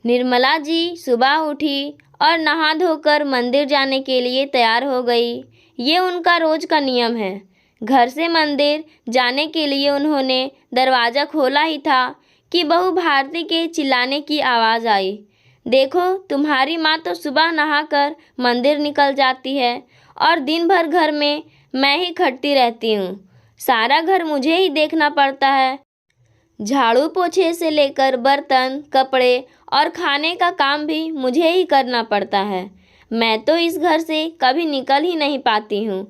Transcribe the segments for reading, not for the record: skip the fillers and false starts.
निर्मला जी सुबह उठी और नहा धोकर मंदिर जाने के लिए तैयार हो गई। ये उनका रोज का नियम है। घर से मंदिर जाने के लिए उन्होंने दरवाज़ा खोला ही था कि बहू भारती के चिल्लाने की आवाज़ आई। देखो, तुम्हारी माँ तो सुबह नहाकर मंदिर निकल जाती है और दिन भर घर में मैं ही खटती रहती हूँ। सारा घर मुझे ही देखना पड़ता है। झाड़ू पोछे से लेकर बर्तन, कपड़े और खाने का काम भी मुझे ही करना पड़ता है। मैं तो इस घर से कभी निकल ही नहीं पाती हूँ।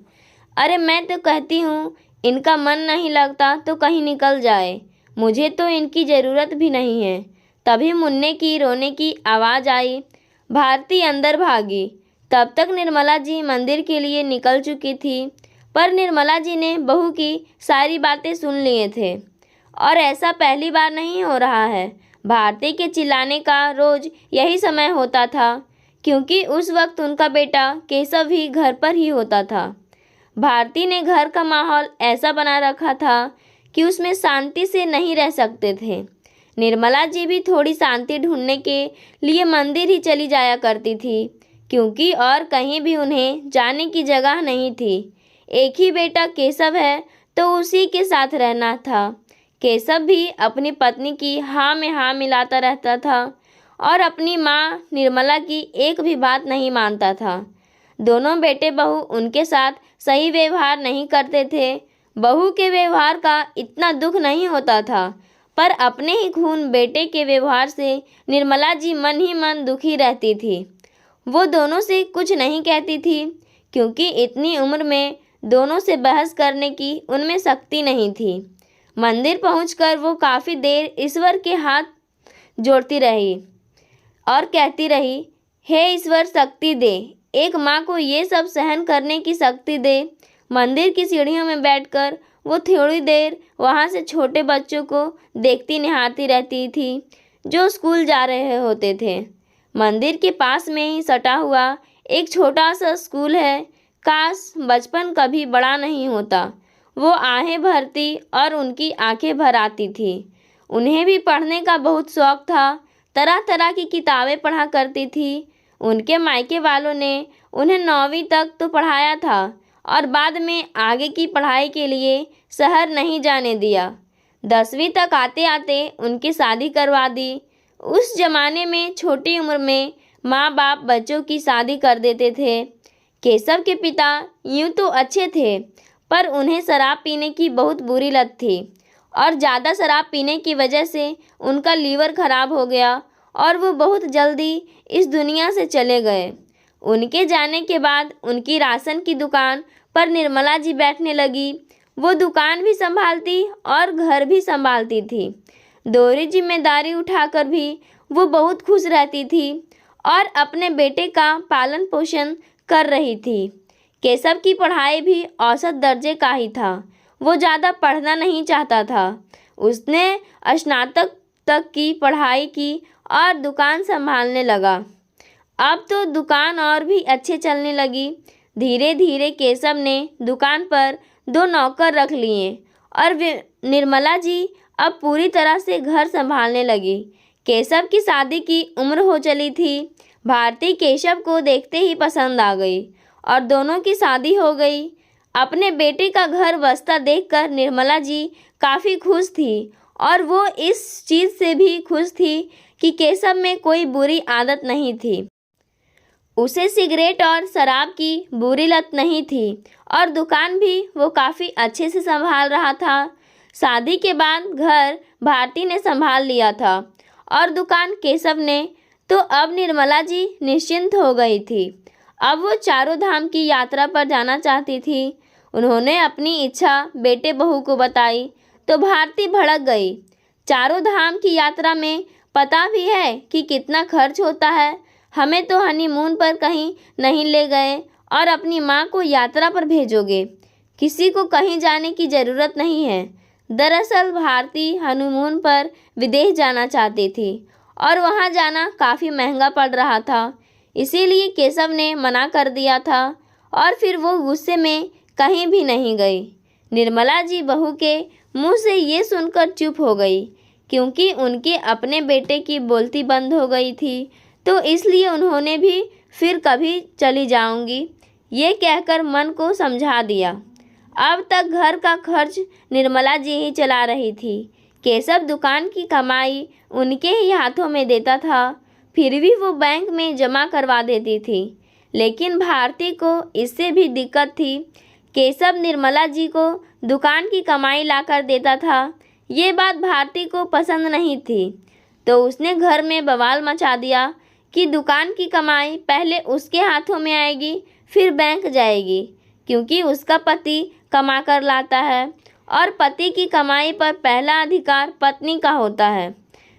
अरे मैं तो कहती हूँ, इनका मन नहीं लगता तो कहीं निकल जाए, मुझे तो इनकी ज़रूरत भी नहीं है। तभी मुन्ने की रोने की आवाज़ आई। भारती अंदर भागी। तब तक निर्मला जी मंदिर के लिए निकल चुकी थी, पर निर्मला जी ने बहू की सारी बातें सुन लिए थे। और ऐसा पहली बार नहीं हो रहा है। भारती के चिल्लाने का रोज़ यही समय होता था, क्योंकि उस वक्त उनका बेटा केशव भी घर पर ही होता था। भारती ने घर का माहौल ऐसा बना रखा था कि उसमें शांति से नहीं रह सकते थे। निर्मला जी भी थोड़ी शांति ढूंढने के लिए मंदिर ही चली जाया करती थी, क्योंकि और कहीं भी उन्हें जाने की जगह नहीं थी। एक ही बेटा केशव है तो उसी के साथ रहना था। केशव भी अपनी पत्नी की हाँ में हाँ मिलाता रहता था और अपनी माँ निर्मला की एक भी बात नहीं मानता था। दोनों बेटे बहू उनके साथ सही व्यवहार नहीं करते थे। बहू के व्यवहार का इतना दुख नहीं होता था, पर अपने ही खून बेटे के व्यवहार से निर्मला जी मन ही मन दुखी रहती थी। वो दोनों से कुछ नहीं कहती थी, क्योंकि इतनी उम्र में दोनों से बहस करने की उनमें शक्ति नहीं थी। मंदिर पहुंचकर वो काफ़ी देर ईश्वर के हाथ जोड़ती रही और कहती रही, हे ईश्वर शक्ति दे, एक माँ को ये सब सहन करने की शक्ति दे। मंदिर की सीढ़ियों में बैठकर वो थोड़ी देर वहाँ से छोटे बच्चों को देखती निहारती रहती थी, जो स्कूल जा रहे होते थे। मंदिर के पास में ही सटा हुआ एक छोटा सा स्कूल है। काश बचपन कभी बड़ा नहीं होता। वो आहें भरती और उनकी आंखें भर आती थी। उन्हें भी पढ़ने का बहुत शौक था। तरह तरह की किताबें पढ़ा करती थी। उनके मायके वालों ने उन्हें 9वीं तक तो पढ़ाया था और बाद में आगे की पढ़ाई के लिए शहर नहीं जाने दिया। 10वीं तक आते आते उनकी शादी करवा दी। उस जमाने में छोटी उम्र में माँ बाप बच्चों की शादी कर देते थे। केशव के पिता यूँ तो अच्छे थे, पर उन्हें शराब पीने की बहुत बुरी लत थी और ज़्यादा शराब पीने की वजह से उनका लीवर खराब हो गया और वो बहुत जल्दी इस दुनिया से चले गए। उनके जाने के बाद उनकी राशन की दुकान पर निर्मला जी बैठने लगी। वो दुकान भी संभालती और घर भी संभालती थी। दोहरी जिम्मेदारी उठाकर भी वो बहुत खुश रहती थी और अपने बेटे का पालन पोषण कर रही थी। केशव की पढ़ाई भी औसत दर्जे का ही था। वो ज़्यादा पढ़ना नहीं चाहता था। उसने स्नातक तक की पढ़ाई की और दुकान संभालने लगा। अब तो दुकान और भी अच्छे चलने लगी। धीरे धीरे केशव ने दुकान पर 2 नौकर रख लिए और निर्मला जी अब पूरी तरह से घर संभालने लगी। केशव की शादी की उम्र हो चली थी। भारती केशव को देखते ही पसंद आ गई और दोनों की शादी हो गई। अपने बेटे का घर बसता देखकर निर्मला जी काफ़ी खुश थी और वो इस चीज़ से भी खुश थी कि केशव में कोई बुरी आदत नहीं थी। उसे सिगरेट और शराब की बुरी लत नहीं थी और दुकान भी वो काफ़ी अच्छे से संभाल रहा था। शादी के बाद घर भारती ने संभाल लिया था और दुकान केशव ने। तो अब निर्मला जी निश्चिंत हो गई थी। अब वो चारों धाम की यात्रा पर जाना चाहती थी। उन्होंने अपनी इच्छा बेटे बहू को बताई तो भारती भड़क गई। चारों धाम की यात्रा में पता भी है कि कितना खर्च होता है। हमें तो हनीमून पर कहीं नहीं ले गए और अपनी माँ को यात्रा पर भेजोगे। किसी को कहीं जाने की ज़रूरत नहीं है। दरअसल भारती हनीमून पर विदेश जाना चाहती थी और वहाँ जाना काफ़ी महंगा पड़ रहा था। इसीलिए केशव ने मना कर दिया था और फिर वो गुस्से में कहीं भी नहीं गई। निर्मला जी बहू के मुंह से ये सुनकर चुप हो गई। क्योंकि उनके अपने बेटे की बोलती बंद हो गई थी, तो इसलिए उन्होंने भी फिर कभी चली जाऊंगी ये कहकर मन को समझा दिया। अब तक घर का खर्च निर्मला जी ही चला रही थी। केशव दुकान की कमाई उनके ही हाथों में देता था, फिर भी वो बैंक में जमा करवा देती थी। लेकिन भारती को इससे भी दिक्कत थी। केशव निर्मला जी को दुकान की कमाई लाकर देता था, ये बात भारती को पसंद नहीं थी, तो उसने घर में बवाल मचा दिया कि दुकान की कमाई पहले उसके हाथों में आएगी, फिर बैंक जाएगी, क्योंकि उसका पति कमा कर लाता है और पति की कमाई पर पहला अधिकार पत्नी का होता है।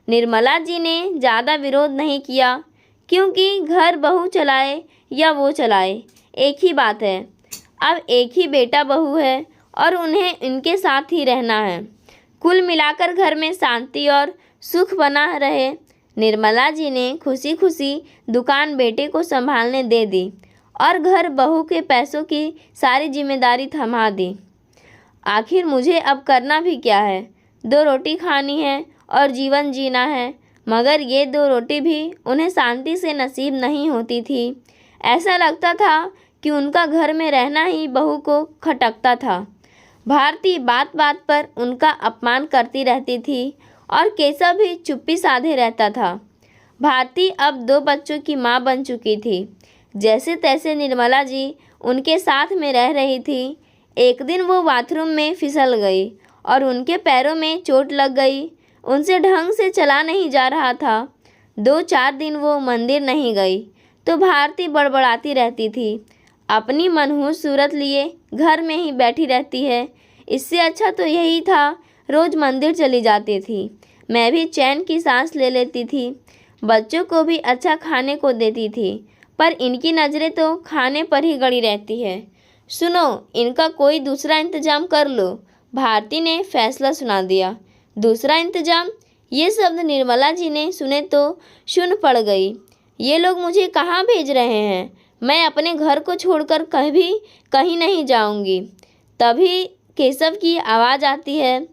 निर्मला जी ने ज़्यादा विरोध नहीं किया, क्योंकि घर बहू चलाए या वो चलाए एक ही बात है। अब एक ही बेटा बहू है और उन्हें इनके साथ ही रहना है। कुल मिलाकर घर में शांति और सुख बना रहे। निर्मला जी ने खुशी खुशी दुकान बेटे को संभालने दे दी और घर बहू के पैसों की सारी जिम्मेदारी थमा दी। आखिर मुझे अब करना भी क्या है? 2 रोटी खानी है और जीवन जीना है, मगर ये 2 रोटी भी उन्हें शांति से नसीब नहीं होती थी। ऐसा लगता था कि उनका घर में रहना ही बहू को खटकता था। भारती बात बात पर उनका अपमान करती रहती थी और केशव भी चुप्पी साधे रहता था। भारती अब 2 बच्चों की माँ बन चुकी थी। जैसे तैसे निर्मला जी उनके साथ में रह रही थी। एक दिन वो बाथरूम में फिसल गई और उनके पैरों में चोट लग गई। उनसे ढंग से चला नहीं जा रहा था। 2-4 दिन वो मंदिर नहीं गई तो भारती बड़बड़ाती रहती थी। अपनी मनहूस सूरत लिए घर में ही बैठी रहती है, इससे अच्छा तो यही था रोज़ मंदिर चली जाती थी। मैं भी चैन की सांस ले लेती थी। बच्चों को भी अच्छा खाने को देती थी, पर इनकी नज़रें तो खाने पर ही गड़ी रहती है। सुनो, इनका कोई दूसरा इंतजाम कर लो, भारती ने फैसला सुना दिया। दूसरा इंतजाम? ये शब्द निर्मला जी ने सुने तो सुन्न पड़ गई। ये लोग मुझे कहाँ भेज रहे हैं? मैं अपने घर को छोड़कर कहीं नहीं जाऊंगी। तभी केशव की आवाज़ आती है,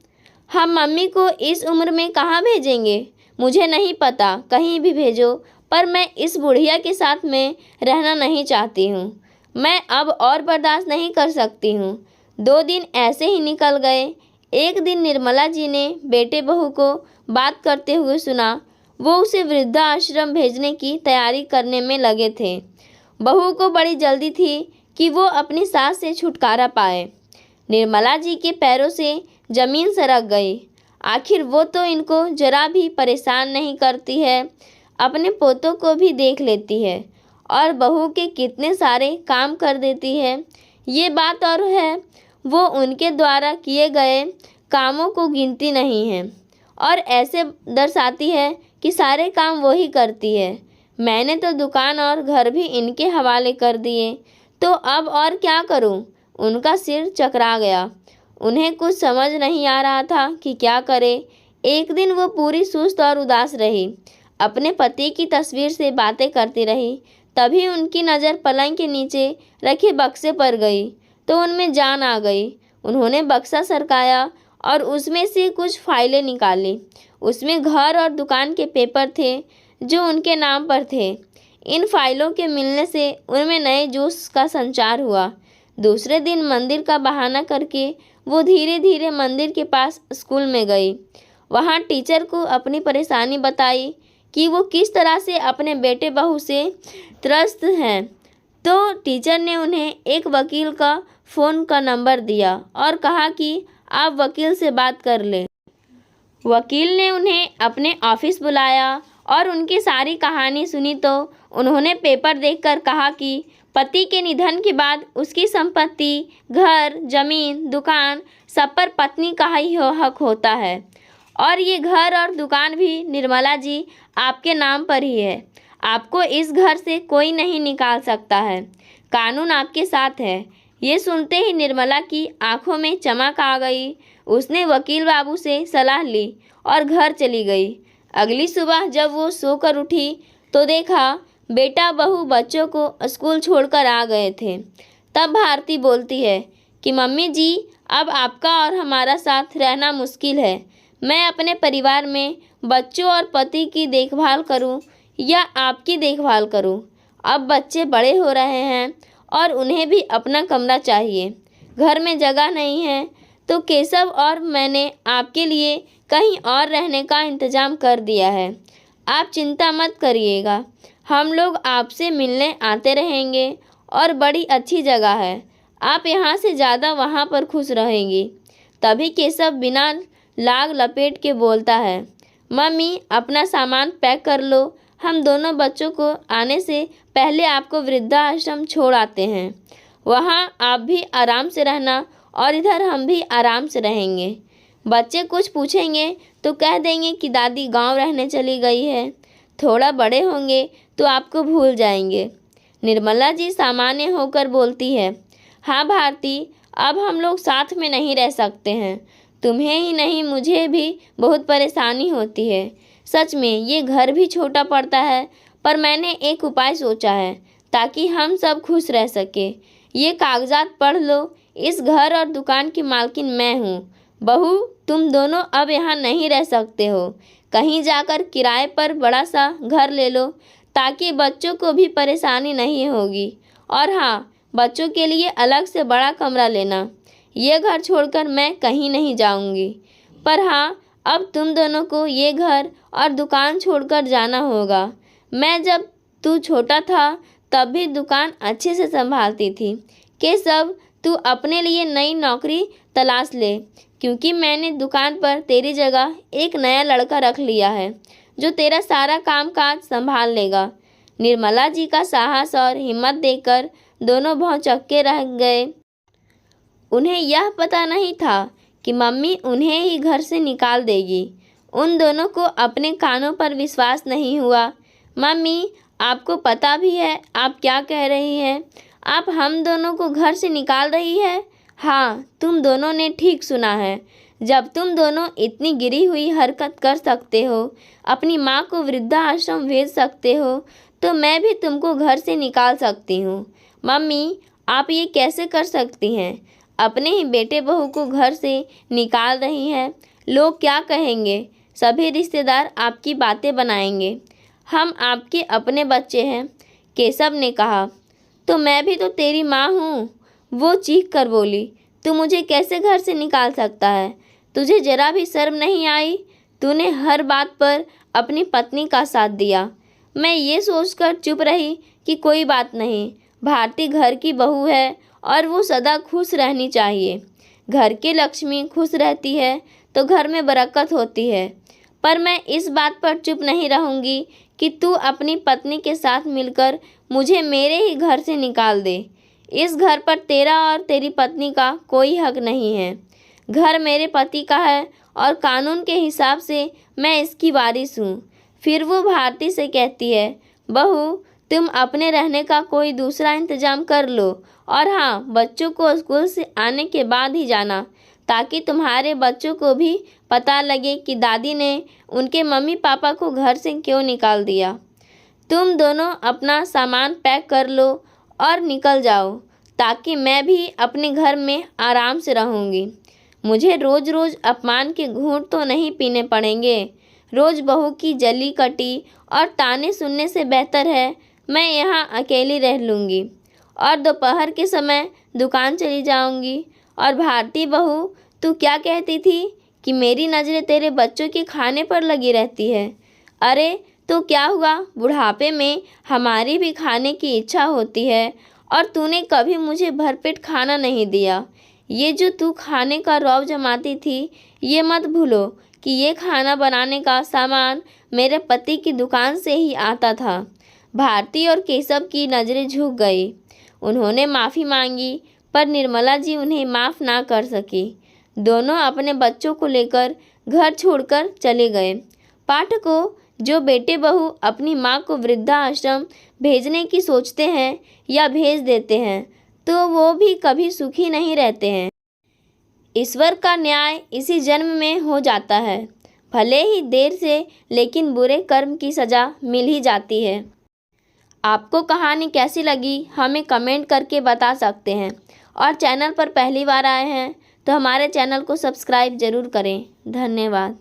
हम मम्मी को इस उम्र में कहाँ भेजेंगे? मुझे नहीं पता, कहीं भी भेजो, पर मैं इस बुढ़िया के साथ में रहना नहीं चाहती हूँ। मैं अब और बर्दाश्त नहीं कर सकती हूँ। 2 दिन ऐसे ही निकल गए। एक दिन निर्मला जी ने बेटे बहू को बात करते हुए सुना। वो उसे वृद्धाश्रम भेजने की तैयारी करने में लगे थे। बहू को बड़ी जल्दी थी कि वो अपनी सास से छुटकारा पाए। निर्मला जी के पैरों से ज़मीन सरक गई। आखिर वो तो इनको जरा भी परेशान नहीं करती है, अपने पोतों को भी देख लेती है और बहू के कितने सारे काम कर देती है। ये बात और है, वो उनके द्वारा किए गए कामों को गिनती नहीं है और ऐसे दर्शाती है कि सारे काम वो ही करती है। मैंने तो दुकान और घर भी इनके हवाले कर दिए, तो अब और क्या करूं? उनका सिर चकरा गया। उन्हें कुछ समझ नहीं आ रहा था कि क्या करे। एक दिन वो पूरी सुस्त और उदास रही, अपने पति की तस्वीर से बातें करती रही। तभी उनकी नज़र पलंग के नीचे रखे बक्से पर गई तो उनमें जान आ गई। उन्होंने बक्सा सरकाया और उसमें से कुछ फाइलें निकाली। उसमें घर और दुकान के पेपर थे जो उनके नाम पर थे। इन फाइलों के मिलने से उनमें नए जोश का संचार हुआ। दूसरे दिन मंदिर का बहाना करके वो धीरे धीरे मंदिर के पास स्कूल में गई। वहाँ टीचर को अपनी परेशानी बताई कि वो किस तरह से अपने बेटे बहू से त्रस्त हैं। तो टीचर ने उन्हें एक वकील का फ़ोन का नंबर दिया और कहा कि आप वकील से बात कर लें। वकील ने उन्हें अपने ऑफिस बुलाया और उनकी सारी कहानी सुनी तो उन्होंने पेपर देखकर कहा कि पति के निधन के बाद उसकी संपत्ति, घर, जमीन, दुकान सब पर पत्नी का ही हक होता है और ये घर और दुकान भी निर्मला जी आपके नाम पर ही है। आपको इस घर से कोई नहीं निकाल सकता है। कानून आपके साथ है। ये सुनते ही निर्मला की आंखों में चमक आ गई। उसने वकील बाबू से सलाह ली और घर चली गई। अगली सुबह जब वो सोकर उठी तो देखा बेटा बहू बच्चों को स्कूल छोड़कर आ गए थे। तब भारती बोलती है कि मम्मी जी, अब आपका और हमारा साथ रहना मुश्किल है। मैं अपने परिवार में बच्चों और पति की देखभाल करूं या आपकी देखभाल करूं? अब बच्चे बड़े हो रहे हैं और उन्हें भी अपना कमरा चाहिए। घर में जगह नहीं है तो केशव और मैंने आपके लिए कहीं और रहने का इंतज़ाम कर दिया है। आप चिंता मत करिएगा, हम लोग आपसे मिलने आते रहेंगे और बड़ी अच्छी जगह है। आप यहाँ से ज़्यादा वहाँ पर खुश रहेंगी। तभी केशव बिना लाग लपेट के बोलता है, मम्मी अपना सामान पैक कर लो, हम दोनों बच्चों को आने से पहले आपको वृद्धाश्रम छोड़ आते हैं। वहाँ आप भी आराम से रहना और इधर हम भी आराम से रहेंगे। बच्चे कुछ पूछेंगे तो कह देंगे कि दादी गांव रहने चली गई है। थोड़ा बड़े होंगे तो आपको भूल जाएंगे। निर्मला जी सामान्य होकर बोलती है, हाँ भारती, अब हम लोग साथ में नहीं रह सकते हैं। तुम्हें ही नहीं मुझे भी बहुत परेशानी होती है। सच में ये घर भी छोटा पड़ता है, पर मैंने एक उपाय सोचा है ताकि हम सब खुश रह सके। ये कागजात पढ़ लो, इस घर और दुकान की मालकिन मैं हूँ। बहू, तुम दोनों अब यहाँ नहीं रह सकते हो। कहीं जाकर किराए पर बड़ा सा घर ले लो ताकि बच्चों को भी परेशानी नहीं होगी। और हाँ, बच्चों के लिए अलग से बड़ा कमरा लेना। ये घर छोड़कर मैं कहीं नहीं जाऊंगी। पर हाँ, अब तुम दोनों को ये घर और दुकान छोड़कर जाना होगा। मैं जब तू छोटा था तब भी दुकान अच्छे से संभालती थी। केशव, तू अपने लिए नई नौकरी तलाश ले, क्योंकि मैंने दुकान पर तेरी जगह एक नया लड़का रख लिया है जो तेरा सारा काम काज संभाल लेगा। निर्मला जी का साहस और हिम्मत देखकर दोनों भौंचक्के रह गए। उन्हें यह पता नहीं था कि मम्मी उन्हें ही घर से निकाल देगी। उन दोनों को अपने कानों पर विश्वास नहीं हुआ। मम्मी, आपको पता भी है आप क्या कह रही हैं? आप हम दोनों को घर से निकाल रही है? हाँ, तुम दोनों ने ठीक सुना है। जब तुम दोनों इतनी गिरी हुई हरकत कर सकते हो, अपनी माँ को वृद्धाश्रम भेज सकते हो, तो मैं भी तुमको घर से निकाल सकती हूँ। मम्मी, आप ये कैसे कर सकती हैं? अपने ही बेटे बहू को घर से निकाल रही हैं। लोग क्या कहेंगे? सभी रिश्तेदार आपकी बातें बनाएंगे। हम आपके अपने बच्चे हैं। केशव ने कहा, तो मैं भी तो तेरी माँ हूँ। वो चीख कर बोली, तू मुझे कैसे घर से निकाल सकता है? तुझे जरा भी शर्म नहीं आई? तूने हर बात पर अपनी पत्नी का साथ दिया। मैं ये सोचकर चुप रही कि कोई बात नहीं, भारती घर की बहू है और वो सदा खुश रहनी चाहिए। घर की लक्ष्मी खुश रहती है तो घर में बरकत होती है। पर मैं इस बात पर चुप नहीं रहूँगी कि तू अपनी पत्नी के साथ मिलकर मुझे मेरे ही घर से निकाल दे। इस घर पर तेरा और तेरी पत्नी का कोई हक नहीं है। घर मेरे पति का है और कानून के हिसाब से मैं इसकी वारिस हूँ। फिर वो भारती से कहती है, बहू, तुम अपने रहने का कोई दूसरा इंतजाम कर लो। और हाँ, बच्चों को स्कूल से आने के बाद ही जाना, ताकि तुम्हारे बच्चों को भी पता लगे कि दादी ने उनके मम्मी पापा को घर से क्यों निकाल दिया। तुम दोनों अपना सामान पैक कर लो और निकल जाओ, ताकि मैं भी अपने घर में आराम से रहूँगी। मुझे रोज़ रोज़ अपमान के घूंट तो नहीं पीने पड़ेंगे। रोज़ बहू की जली कटी और ताने सुनने से बेहतर है मैं यहाँ अकेली रह लूँगी और दोपहर के समय दुकान चली जाऊँगी। और भारती बहू, तू क्या कहती थी कि मेरी नज़रें तेरे बच्चों के खाने पर लगी रहती है? अरे तो क्या हुआ, बुढ़ापे में हमारी भी खाने की इच्छा होती है और तूने कभी मुझे भरपेट खाना नहीं दिया। ये जो तू खाने का रौब जमाती थी, ये मत भूलो कि ये खाना बनाने का सामान मेरे पति की दुकान से ही आता था। भारती और केशव की नज़रें झुक गई। उन्होंने माफ़ी मांगी, पर निर्मला जी उन्हें माफ़ ना कर सकी। दोनों अपने बच्चों को लेकर घर छोड़कर चले गए। पाठकों, जो बेटे बहू अपनी माँ को वृद्धाश्रम भेजने की सोचते हैं या भेज देते हैं, तो वो भी कभी सुखी नहीं रहते हैं। ईश्वर का न्याय इसी जन्म में हो जाता है। भले ही देर से, लेकिन बुरे कर्म की सज़ा मिल ही जाती है। आपको कहानी कैसी लगी हमें कमेंट करके बता सकते हैं। और चैनल पर पहली बार आए हैं तो हमारे चैनल को सब्सक्राइब ज़रूर करें। धन्यवाद।